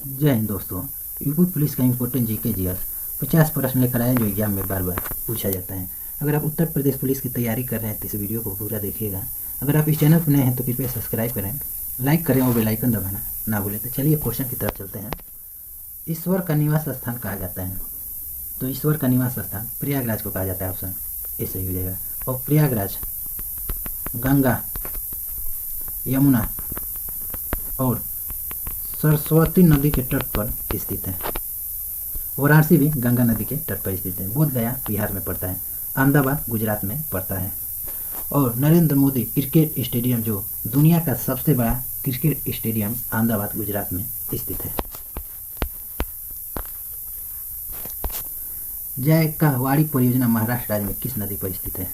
जय हिंद दोस्तों। UP police का इम्पोर्टेंट जीके जीएस 50 प्रश्न लेकर आए जो एग्जाम में बार बार पूछा जाता है। अगर आप उत्तर प्रदेश पुलिस की तैयारी कर रहे हैं तो इस वीडियो को पूरा देखिएगा। अगर आप इस चैनल पर नए हैं तो कृपया सब्सक्राइब करें, लाइक करें और बेल आइकन दबाना ना भूलें। तो चलिए क्वेश्चन की तरफ चलते हैं। ईश्वर का निवास स्थान कहा जाता है, तो ईश्वर का निवास स्थान प्रयागराज को कहा जाता है। ऑप्शन ए सही हो जाएगा। और प्रयागराज गंगा, यमुना और सरस्वती नदी के तट पर स्थित है। वाराणसी भी गंगा नदी के तट पर स्थित है। बोधगया बिहार में पड़ता है। अहमदाबाद गुजरात में पड़ता है। और नरेंद्र मोदी क्रिकेट स्टेडियम जो दुनिया का सबसे बड़ा क्रिकेट स्टेडियम अहमदाबाद गुजरात में स्थित है। जायकावाड़ी परियोजना महाराष्ट्र राज्य में किस नदी पर स्थित है?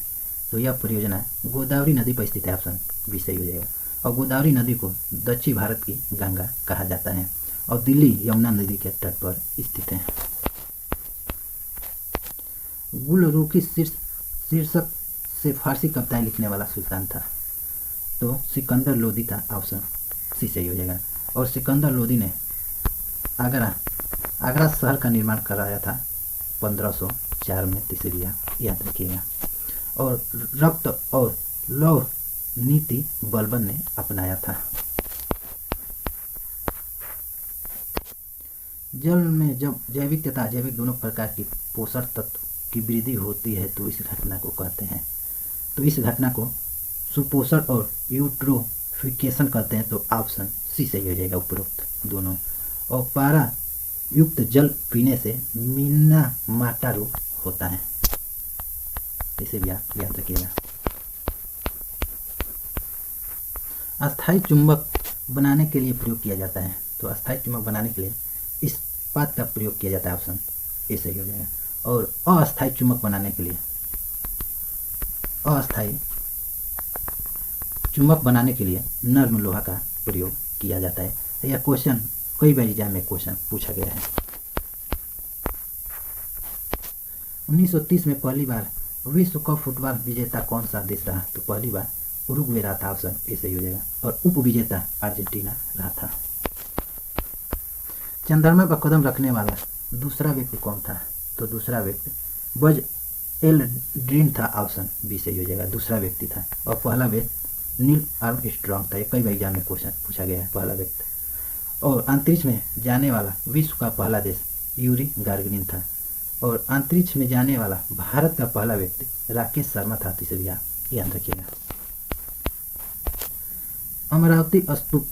तो यह परियोजना गोदावरी नदी पर स्थित है। ऑप्शन बी सही हो जाएगा। और गोदावरी नदी को दक्षिण भारत की गंगा कहा जाता है और दिल्ली यमुना नदी के तट पर स्थित है। गुलरुखी शीर्षक से फारसी कविताएं लिखने वाला सुल्तान था, तो सिकंदर लोदी था। ऑप्शन सी सही हो जाएगा। और सिकंदर लोदी ने आगरा शहर का निर्माण कराया था 1504 में। तीसरी याद रखिएगा। और रक्त और लौह नीति बलबन ने अपनाया था। जल में जब जैविक तथा अजैविक दोनों प्रकार की पोषण तत्व की वृद्धि होती है तो इस घटना को कहते हैं, तो इस घटना को सुपोषण और यूट्रोफिकेशन कहते हैं। तो ऑप्शन सी सही हो जाएगा उपरोक्त दोनों। और पारा युक्त जल पीने से मीना माटा रोग होता है, इसे भी आप याद रखिएगा। अस्थायी चुंबक बनाने के लिए प्रयोग किया जाता है, तो अस्थायी चुंबक बनाने के लिए इस्पात का प्रयोग किया जाता है। ऑप्शन ए सही हो जाएगा। और अस्थायी चुंबक बनाने के लिए नर्म लोहा का प्रयोग किया जाता है। यह क्वेश्चन कई बार एग्जाम में क्वेश्चन पूछा गया है। 1930 में पहली बार विश्व कप फुटबॉल विजेता कौन सा देश रहा? तो पहली बार उरुग्वे रहा था। ऑप्शन ए सही हो जाएगा। और उप विजेता अर्जेंटीना रहा था। चंद्रमा पर कदम रखने वाला दूसरा व्यक्ति कौन था? तो दूसरा व्यक्ति बज एल्ड्रिन था। ऑप्शन बी सही हो जाएगा। दूसरा व्यक्ति था। और पहला व्यक्ति नील आर्मस्ट्रॉन्ग था। ये कई बार एग्जाम में क्वेश्चन पूछा गया है, पहला व्यक्ति। और अंतरिक्ष में जाने वाला विश्व का पहला देश यूरी गार्गिन था। और अंतरिक्ष में जाने वाला भारत का पहला व्यक्ति राकेश शर्मा था। तो इसे भी याद रखिएगा। अमरावती स्तूप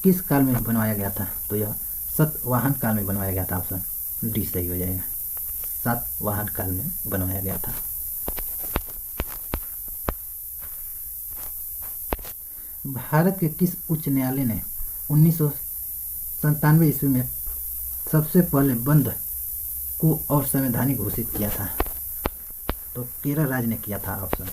किस काल में बनवाया गया था? तो यह सातवाहन काल में बनवाया गया था। ऑप्शन डी सही हो जाएगा। सातवाहन काल में बनवाया गया था। भारत के किस उच्च न्यायालय ने 1997 ईस्वी में सबसे पहले बंद को असंवैधानिक घोषित किया था? तो केरल राज्य ने किया था। ऑप्शन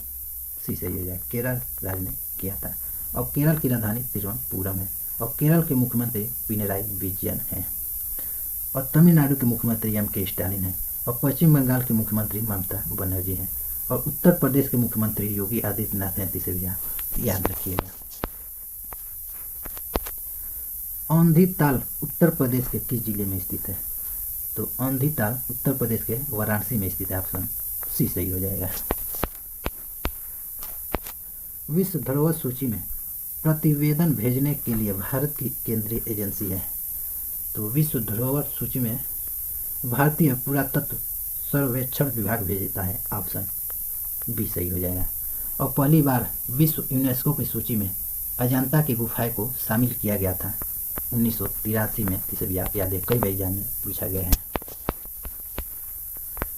सी सही हो जाएगा। केरल राज्य ने किया था। और केरल की राजधानी तिरुवनंतपुरम है। और केरल के मुख्यमंत्री पिनराई विजयन हैं। और तमिलनाडु के मुख्यमंत्री एम के स्टालिन हैं। और पश्चिम बंगाल के मुख्यमंत्री ममता बनर्जी हैं। और उत्तर प्रदेश के मुख्यमंत्री योगी आदित्यनाथ हैं। इसे भी याद रखिएगा। औंधी ताल उत्तर प्रदेश के किस जिले में स्थित है? तो औंधी ताल उत्तर प्रदेश के वाराणसी में स्थित है। ऑप्शन सी सही हो जाएगा। विश्व धरोहर सूची में प्रतिवेदन भेजने के लिए भारत की केंद्रीय एजेंसी है। तो विश्व धरोहर सूची में भारतीय पुरातत्व सर्वेक्षण विभाग भेजता है। ऑप्शन बी सही हो जाएगा। और पहली बार विश्व यूनेस्को की सूची में अजंता की गुफाएं को शामिल किया गया था 1983 में। इसे भी आप याद है, कई बार एग्जाम में पूछा गया है।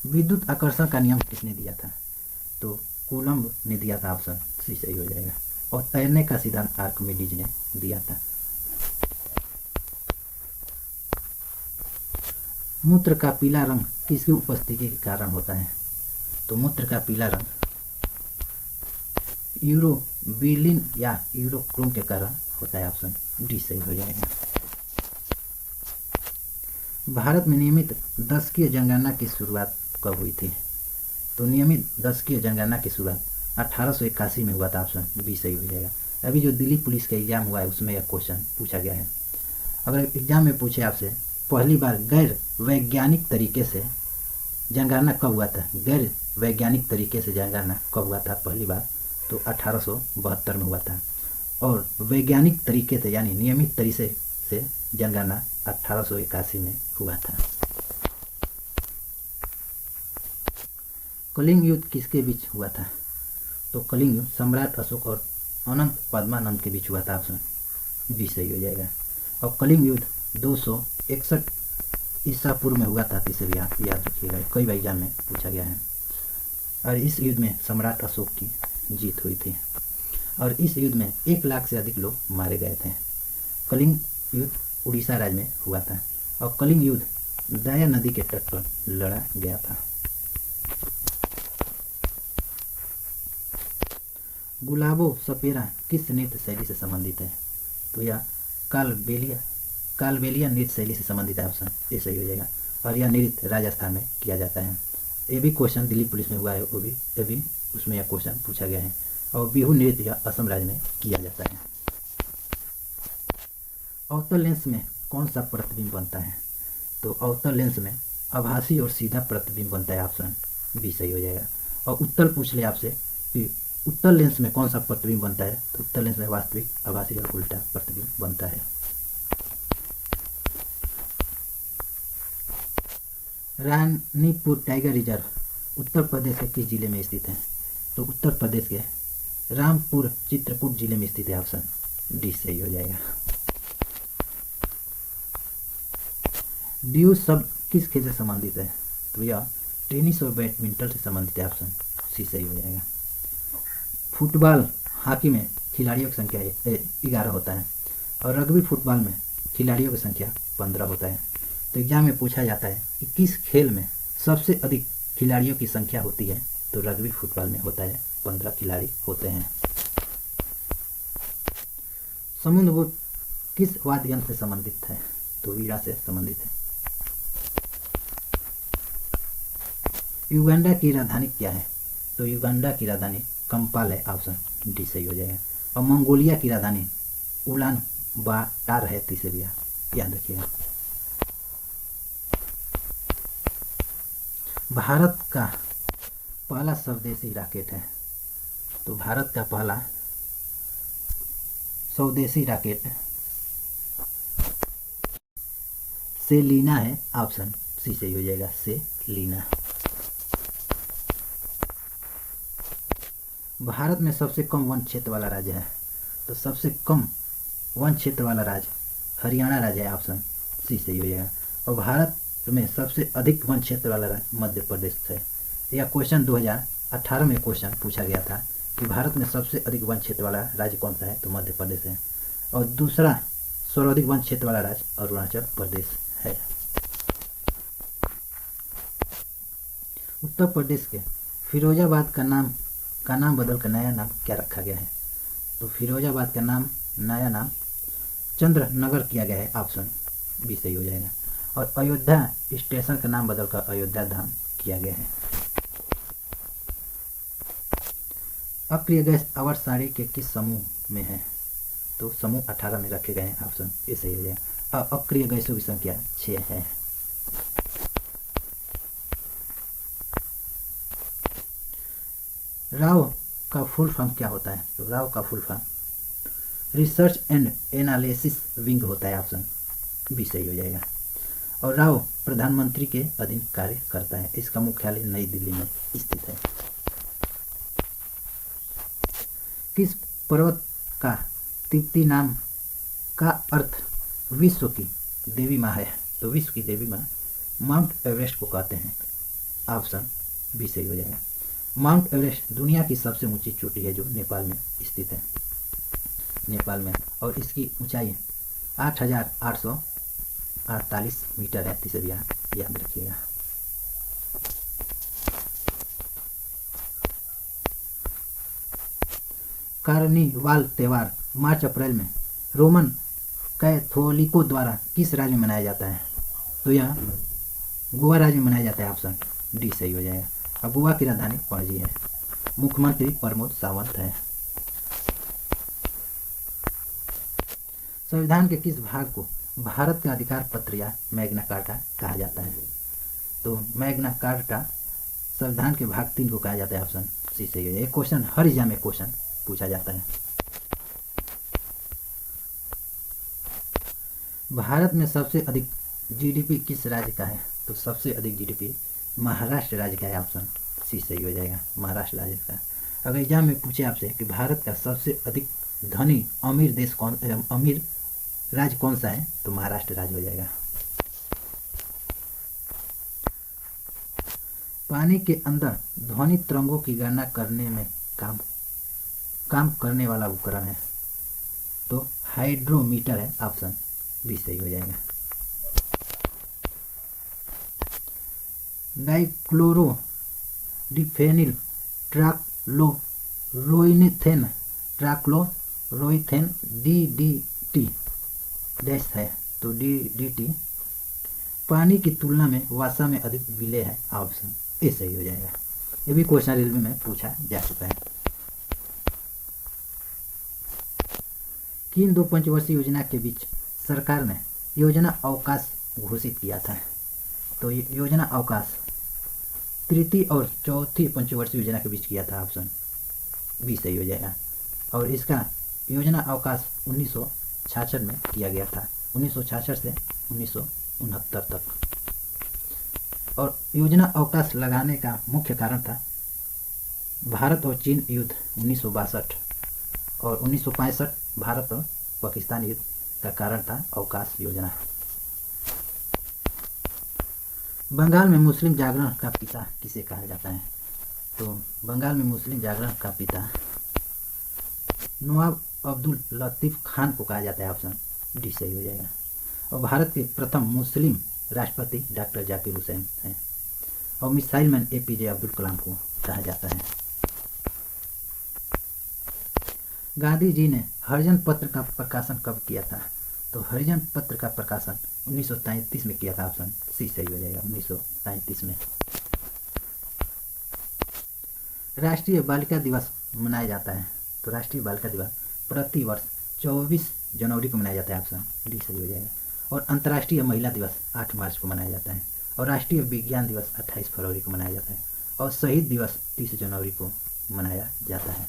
विद्युत आकर्षण का नियम किसने दिया था? तो कूलम्ब ने दिया था। ऑप्शन सी सही हो जाएगा। और तैरने का सिद्धांत आर्किमिडीज ने दिया था। मूत्र का पीला रंग किसकी उपस्थिति के कारण होता है? तो मूत्र का पीला रंग यूरोबिलिन या यूरोक्रोम के कारण होता है। ऑप्शन डी सही हो जाएगा। भारत में नियमित दशकीय जनगणना की शुरुआत कब हुई थी? तो नियमित दशकीय जनगणना की शुरुआत 1881 में हुआ था। ऑप्शन बी सही हो जाएगा। अभी जो दिल्ली पुलिस का एग्जाम हुआ है उसमें यह क्वेश्चन पूछा गया है। अगर एग्जाम में पूछे आपसे पहली बार गैर वैज्ञानिक तरीके से जनगणना कब हुआ था? गैर वैज्ञानिक तरीके से जनगणना कब हुआ था पहली बार? तो 1872 में हुआ था। और वैज्ञानिक तरीके से यानी नियमित तरीके से जनगणना 1881 में हुआ था। कलिंग युद्ध किसके बीच हुआ था? तो कलिंग युद्ध सम्राट अशोक और अनंत पद्मानंद के बीच हुआ था। ऑप्शन बी सही हो जाएगा। और कलिंग युद्ध 261 ईसा पूर्व में हुआ था। इसे भी याद रखिएगा, कई बार एग्जाम में पूछा गया है। और इस युद्ध में सम्राट अशोक की जीत हुई थी। और इस युद्ध में 1 लाख से अधिक लोग मारे गए थे। कलिंग युद्ध उड़ीसा राज्य में हुआ था। और कलिंग युद्ध दाया नदी के तट पर लड़ा गया था। गुलाबो सपेरा किस नृत्य शैली से संबंधित है? तो यह कालबेलिया नृत्य शैली से संबंधित है। ऑप्शन ए सही हो जाएगा। और यह नृत्य राजस्थान में किया जाता है। ये भी क्वेश्चन दिल्ली पुलिस में हुआ है, वो भी अभी उसमें यह क्वेश्चन पूछा गया है। और बिहू नृत्य यह असम राज्य में किया जाता है। अवतल लेंस में कौन सा प्रतिबिंब बनता है? तो अवतल लेंस में आभासी और सीधा प्रतिबिंब बनता है। ऑप्शन बी सही हो जाएगा। और उत्तर पूछ ले आपसे कि उत्तल लेंस में कौन सा प्रतिबिंब बनता है? तो उत्तल लेंस में वास्तविक, आभासी और उल्टा प्रतिबिंब बनता है। रानीपुर टाइगर रिजर्व उत्तर प्रदेश के किस जिले में स्थित है? तो उत्तर प्रदेश के रामपुर चित्रकूट जिले में स्थित है। ऑप्शन डी सही हो जाएगा। ड्यू शब्द किस खेल से संबंधित है? तो यह टेनिस और बैडमिंटन से संबंधित है। ऑप्शन सी सही हो जाएगा। फुटबॉल हॉकी में खिलाड़ियों की संख्या 11 होता है। और रग्बी फुटबॉल में खिलाड़ियों की संख्या 15 होता है। तो एग्जाम में पूछा जाता है कि किस खेल में सबसे अधिक खिलाड़ियों की संख्या होती है? तो रग्बी फुटबॉल में होता है, 15 खिलाड़ी होते हैं। समुद्र बोट किस वाद्य यंत्र से संबंधित है? तो वीणा से संबंधित है। युगांडा की राजधानी क्या है? तो युगांडा की राजधानी कंपाल है। ऑप्शन डी सही हो जाएगा। और मंगोलिया की राजधानी उलान बाटार है। इसे भी याद रखिएगा। भारत का पहला स्वदेशी रॉकेट है। तो भारत का पहला स्वदेशी रॉकेट सेलिना है। ऑप्शन सी सही हो जाएगा, सेलिना। भारत में सबसे कम वन क्षेत्र वाला राज्य है। तो सबसे कम वन क्षेत्र वाला राज्य हरियाणा राज्य है। ऑप्शन सी सही हो जाएगा। और भारत में सबसे अधिक वन क्षेत्र वाला राज्य मध्य प्रदेश है। यह क्वेश्चन 2018 में क्वेश्चन पूछा गया था कि भारत में सबसे अधिक वन क्षेत्र वाला राज्य कौन सा है? तो मध्य प्रदेश है। और दूसरा सर्वाधिक वन क्षेत्र वाला राज्य अरुणाचल प्रदेश है। उत्तर प्रदेश के फिरोजाबाद का नाम बदलकर नया नाम क्या रखा गया है? तो फिरोजाबाद का नया नाम चंद्र नगर किया गया है। ऑप्शन बी सही हो जाएगा। और अयोध्या स्टेशन का नाम बदलकर अयोध्या धाम किया गया है। अक्रिय गैस आवर्तसारणी के किस समूह में है? तो समूह 18 में रखे गए हैं। ऑप्शन ए सही हो जाएगा। अक्रिय गैसों की संख्या 6 है। राव का फुल फॉर्म क्या होता है? तो राव का full form research and analysis wing होता है। ऑप्शन बी सही हो जाएगा। और राव प्रधानमंत्री के अधीन कार्य करता है। इसका मुख्यालय नई दिल्ली में स्थित है। किस पर्वत का तिब्बती नाम का अर्थ विश्व की देवी माँ है? तो विश्व की देवी माँ माउंट एवरेस्ट को कहते हैं। ऑप्शन बी सही हो जाएगा। माउंट एवरेस्ट दुनिया की सबसे ऊंची चोटी है जो नेपाल में स्थित है। नेपाल में। और इसकी ऊंचाई 8,848 मीटर है। इसे भी याद रखिएगा। कार्निवाल त्यौहार मार्च अप्रैल में रोमन कैथोलिकों द्वारा किस राज्य में मनाया जाता है? तो यह गोवा राज्य में मनाया जाता है। ऑप्शन डी सही हो जाएगा। अब गोवा की राजधानी पणजी है। मुख्यमंत्री प्रमोद सावंत है। संविधान के किस भाग को भारत का अधिकार पत्र या मैग्ना कार्टा कहा जाता है? तो मैग्ना कार्टा संविधान के भाग 3 को कहा जाता है। ऑप्शन सी सही है। एक क्वेश्चन हर एग्जाम में क्वेश्चन पूछा जाता है। भारत में सबसे अधिक जीडीपी किस राज्य का है? तो सबसे अधिक जीडीपी महाराष्ट्र राज्य का है। ऑप्शन सी सही हो जाएगा, महाराष्ट्र राज्य का। अगर एग्जाम में पूछे आपसे कि भारत का सबसे अधिक धनी अमीर राज्य कौन सा है, तो महाराष्ट्र राज्य हो जाएगा। पानी के अंदर ध्वनि तरंगों की गणना करने में काम करने वाला उपकरण है, तो हाइड्रोमीटर है। ऑप्शन बी सही हो जाएगा। डाइक्लोरोडिफेनिल ट्राक्लोरोइथेन डीडीटी डैश है, तो डीडीटी पानी की तुलना में वसा में अधिक विलेय है। ऑप्शन ए सही हो जाएगा। ये भी क्वेश्चन रेलवे में पूछा जा चुका है। किन 2 पंचवर्षीय योजना के बीच सरकार ने योजना अवकाश घोषित किया था? तो योजना अवकाश तृतीय और चौथी पंचवर्षीय योजना के बीच किया था। ऑप्शन बी सही हो जाएगा। और इसका योजना अवकाश 1966 में किया गया था, 1966 से 1969 तक। और योजना अवकाश लगाने का मुख्य कारण था भारत और चीन युद्ध 1962 और 1965 भारत और पाकिस्तान युद्ध का कारण था अवकाश योजना। बंगाल में मुस्लिम जागरण का पिता किसे कहा जाता है? तो बंगाल में मुस्लिम जागरण का पिता नवाब अब्दुल लतीफ खान को कहा जाता है। ऑप्शन डी सही हो जाएगा। और भारत के प्रथम मुस्लिम राष्ट्रपति डॉक्टर जाकिर हुसैन हैं। और missile man APJ Abdul Kalam को कहा जाता है। गांधी जी ने हरिजन पत्र का प्रकाशन कब किया था? तो हरिजन पत्र का प्रकाशन 1933 में किया था। ऑप्शन सी सही हो जाएगा, 1933 में। राष्ट्रीय बालिका दिवस मनाया जाता है, तो राष्ट्रीय बालिका दिवस प्रति वर्ष 24 जनवरी को मनाया जाता है। ऑप्शन डी सही हो जाएगा। और अंतर्राष्ट्रीय महिला दिवस 8 मार्च को मनाया जाता है। और राष्ट्रीय विज्ञान दिवस 28 फरवरी को मनाया जाता है। और शहीद दिवस 30 जनवरी को मनाया जाता है।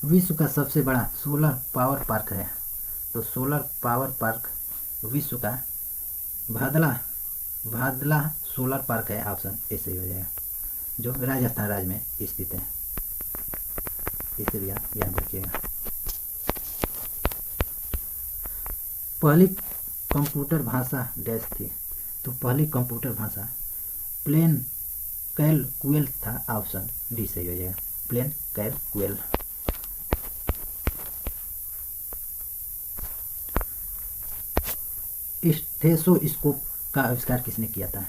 विश्व का सबसे बड़ा सोलर पावर पार्क है, तो सोलर पावर पार्क विश्व का भादला सोलर पार्क है। ऑप्शन ए सही हो जाएगा, जो राजस्थान राज्य में स्थित है। इसे भी आप याद रखिएगा। पहली कंप्यूटर भाषा डैश थी, तो पहली कंप्यूटर भाषा प्लेन कैलकुलेट था। ऑप्शन डी सही हो जाएगा, प्लेन कैलकुलेट। स्टेथोस्कोप का आविष्कार किसने किया था?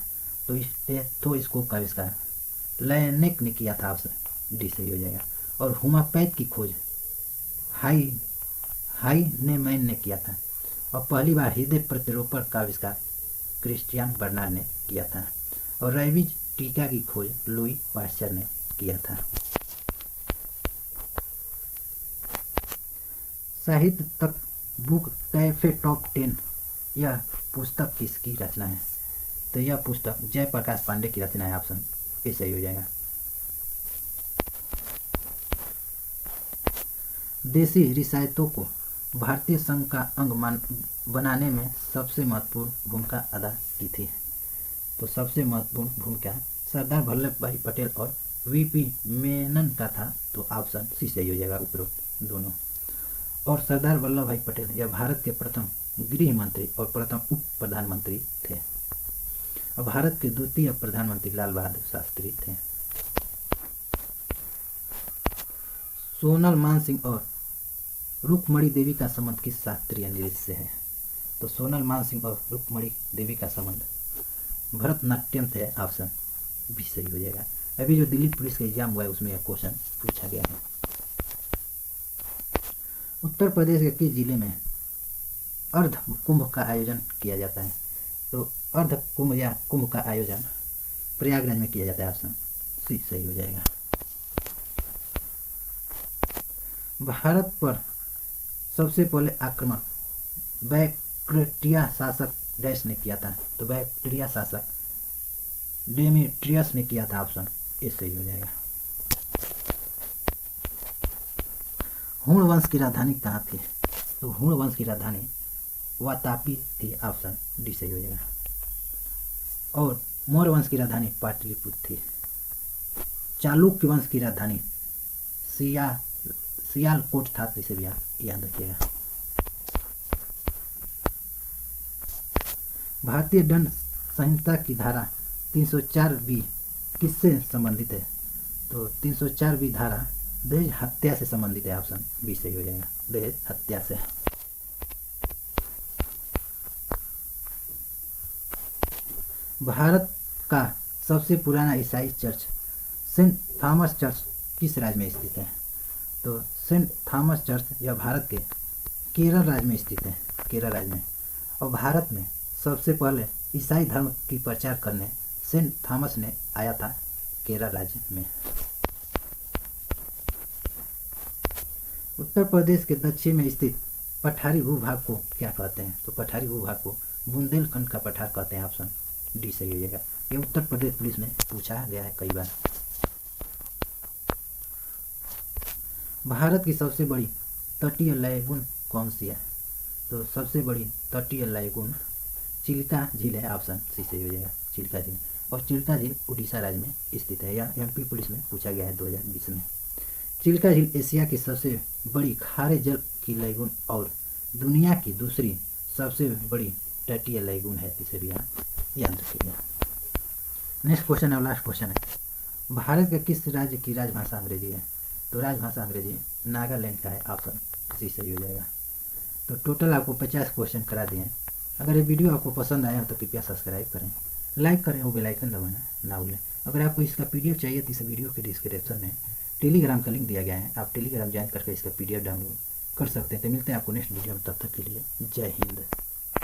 तो स्टेथोस्कोप का आविष्कार लैनेक ने किया था। ऑप्शन डी सही हो जाएगा। और होम्योपैथ की खोज हाइनेमैन ने किया था। और पहली बार हृदय प्रत्यारोपण का आविष्कार क्रिस्टियन बर्नार्ड ने किया था। और रेबीज टीका की खोज लुई पाश्चर ने किया था। साहित्य तक बुक कैफे टॉप 10 यह पुस्तक किसकी रचना है? तो यह पुस्तक जयप्रकाश पांडे की रचना है। ऑप्शन ए सही हो जाएगा। देशी रियासतों को भारतीय संघ का अंग बनाने में सबसे महत्वपूर्ण भूमिका अदा की थी। तो सबसे महत्वपूर्ण भूमिका सरदार वल्लभ भाई पटेल और वीपी मेनन का था। तो ऑप्शन सी सही हो जाएगा, उपरोक्त दोनों। और सरदार वल्लभ भाई पटेल यह भारत के प्रथम गृह मंत्री और प्रथम उप प्रधानमंत्री थे। और भारत के द्वितीय प्रधानमंत्री लाल बहादुर शास्त्री थे। सोनल मानसिंह और रुक्मणी देवी का संबंध किस शास्त्रीय नृत्य से है? तो सोनल मानसिंह और रुक्मणी देवी का संबंध भरतनाट्यम से है। ऑप्शन बी सही हो जाएगा। अभी जो दिल्ली पुलिस का एग्जाम हुआ है उसमें यह क्वेश्चन पूछा गया है। उत्तर प्रदेश के किस जिले में अर्ध कुंभ का आयोजन किया जाता है? तो अर्ध कुंभ या कुंभ का आयोजन प्रयागराज में किया जाता है। ऑप्शन सी सही हो जाएगा। भारत पर सबसे पहले आक्रमण बैक्ट्रिया शासक डैश ने किया था, तो बैक्ट्रिया शासक डेमेट्रियस ने किया था, ऑप्शन ए सही हो जाएगा। हुण वंश की राजधानी कहाँ थी, तो हुण वंश की राजधानी वातापी थी, ऑप्शन डी सही हो जाएगा। और मौर्य वंश की राजधानी पाटलिपुत्र थी। चालुक्य वंश की राजधानी सियालकोट था, तो इसे भी आप याद रखिएगा। भारतीय दंड संहिता की धारा 304 किससे संबंधित है, तो 304 धारा दहेज हत्या से संबंधित है, ऑप्शन बी सही हो जाएगा, दहेज हत्या से। भारत का सबसे पुराना ईसाई चर्च सेंट थॉमस चर्च किस राज्य में स्थित है, तो सेंट थॉमस चर्च यह भारत के केरल राज्य में स्थित है, केरल राज्य में। और भारत में सबसे पहले ईसाई धर्म की प्रचार करने सेंट थॉमस ने आया था केरल राज्य में। उत्तर प्रदेश के दक्षिण में स्थित पठारी भूभाग को क्या कहते हैं, तो पठारी भूभाग को बुंदेलखंड का पठार कहते हैं, ऑप्शन डी सही हो जाएगा। ये उत्तर प्रदेश पुलिस में पूछा गया है कई बार। भारत की सबसे बड़ी तटीय लैगून कौन सी है, तो सबसे बड़ी तटीय लैगून चिल्का झील है, ऑप्शन सी सही हो जाएगा, चिल्का झील। और चिल्का झील उड़ीसा राज्य में स्थित है, या एमपी पुलिस में पूछा गया है 2020 में। चिल्का झील एशिया की सबसे बड़ी खारे जल की लैगून और दुनिया की दूसरी सबसे बड़ी तटीय लैगून है, इसे भी आप याद रखिएगा। नेक्स्ट क्वेश्चन है, लास्ट क्वेश्चन है, भारत का किस राज्य की राजभाषा अंग्रेजी है, तो राजभाषा अंग्रेजी नागालैंड का है, ऑप्शन सी सही हो जाएगा। तो टोटल आपको 50 क्वेश्चन करा दिए हैं। अगर ये वीडियो आपको पसंद आया तो कृपया सब्सक्राइब करें, लाइक करें, वो बेल आइकन दबाना ना भूलें। अगर आपको इसका पीडीएफ चाहिए तो इस वीडियो के डिस्क्रिप्शन में टेलीग्राम का लिंक दिया गया है, आप टेलीग्राम ज्वाइन करके इसका पीडीएफ डाउनलोड कर सकते हैं। तो मिलते हैं आपको नेक्स्ट वीडियो में, तब तक के लिए जय हिंद।